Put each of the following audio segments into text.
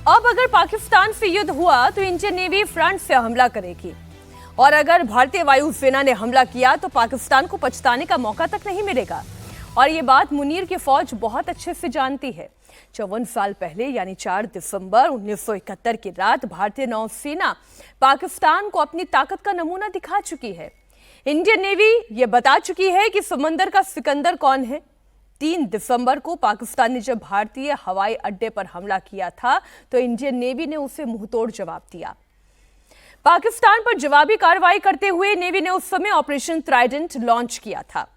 अब अगर पाकिस्तान से युद्ध हुआ तो इंडियन नेवी फ्रंट से हमला करेगी और अगर भारतीय वायुसेना ने हमला किया तो पाकिस्तान को पछताने का मौका तक नहीं मिलेगा। और ये बात मुनीर की फौज बहुत अच्छे से जानती है। 54 साल पहले यानी 4 दिसंबर 1971 की रात भारतीय नौसेना पाकिस्तान को अपनी ताकत का नमूना दिखा चुकी है। इंडियन नेवी ये बता चुकी है कि समंदर का सिकंदर कौन है। 3 दिसंबर को पाकिस्तान ने जब भारतीय हवाई अड्डे पर हमला किया था तो इंडियन नेवी ने उसे मुंहतोड़ जवाब दिया। पाकिस्तान पर जवाबी कार्रवाई करते हुए नेवी ने उस समय ऑपरेशन ट्राइडेंट लॉन्च किया था।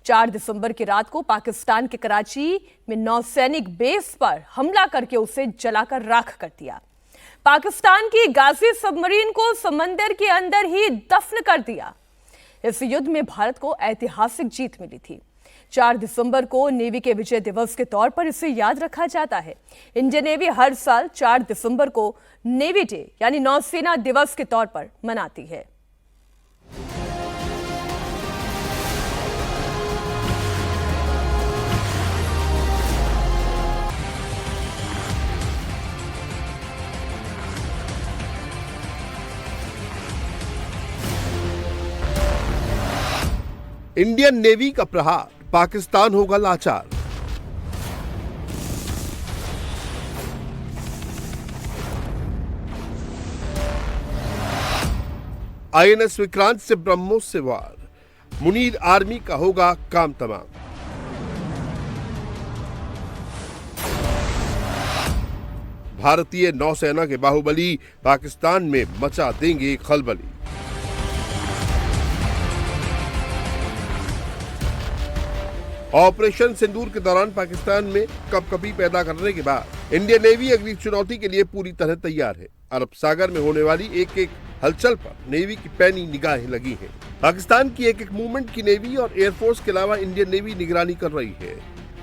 4 दिसंबर की रात को पाकिस्तान के कराची में नौसैनिक बेस पर हमला करके उसे जलाकर राख कर दिया। पाकिस्तान की गाजी सबमरीन को समंदर के अंदर ही दफन कर दिया। इस युद्ध में भारत को ऐतिहासिक जीत मिली थी। 4 दिसंबर को नेवी के विजय दिवस के तौर पर इसे याद रखा जाता है। इंडियन नेवी हर साल 4 दिसंबर को नेवी डे यानी नौसेना दिवस के तौर पर मनाती है। इंडियन नेवी का प्रहार, पाकिस्तान होगा लाचार। आईएनएस विक्रांत से ब्रह्मोस से वार, मुनीर आर्मी का होगा काम तमाम। भारतीय नौसेना के बाहुबली पाकिस्तान में मचा देंगे खलबली। ऑपरेशन सिंदूर के दौरान पाकिस्तान में कपकपी पैदा करने के बाद इंडियन नेवी अगली चुनौती के लिए पूरी तरह तैयार है। अरब सागर में होने वाली एक एक हलचल पर नेवी की पैनी निगाहें लगी हैं। पाकिस्तान की एक एक मूवमेंट की नेवी और एयरफोर्स के अलावा इंडियन नेवी निगरानी कर रही है।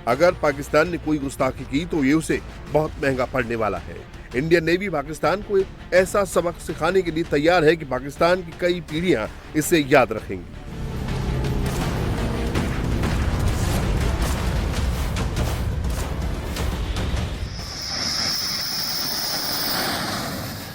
अगर पाकिस्तान ने कोई गुस्ताखी की तो ये उसे बहुत महंगा पड़ने वाला है। इंडियन नेवी पाकिस्तान को एक ऐसा सबक सिखाने के लिए तैयार है कि पाकिस्तान की कई पीढ़ियां इसे याद रखेंगी।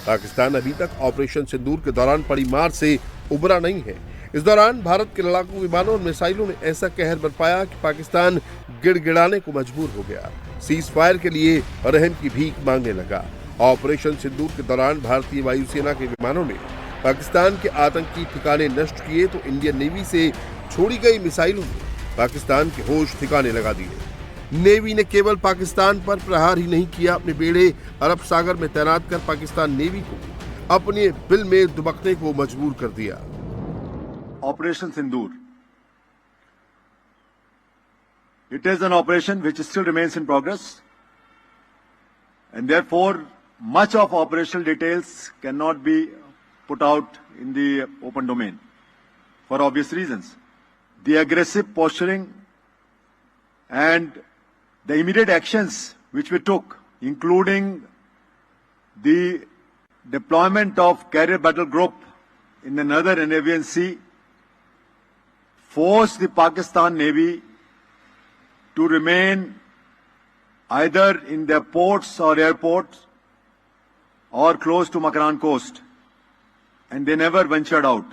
पाकिस्तान अभी तक ऑपरेशन सिंदूर के दौरान पड़ी मार से उबरा नहीं है। इस दौरान भारत के लड़ाकू विमानों और मिसाइलों ने ऐसा कहर बरपाया कि पाकिस्तान गिड़गिड़ाने को मजबूर हो गया। सीज फायर के लिए रहम की भीख मांगने लगा। ऑपरेशन सिंदूर के दौरान भारतीय वायुसेना के विमानों ने पाकिस्तान के आतंकी ठिकाने नष्ट किए तो इंडियन नेवी से छोड़ी गई मिसाइलों ने पाकिस्तान के होश ठिकाने लगा दिए। नेवी ने केवल पाकिस्तान पर प्रहार ही नहीं किया, अपने बेड़े अरब सागर में तैनात कर पाकिस्तान नेवी को अपने बिल में दुबकने को मजबूर कर दिया। Operation Sindoor, it is an operation which still remains in progress and therefore much of operational details cannot be put out in the open domain for obvious reasons. The aggressive posturing and the immediate actions which we took, including the deployment of carrier battle group in the northern Arabian Sea, forced the Pakistan Navy to remain either in their ports or airports or close to Makran coast, and they never ventured out.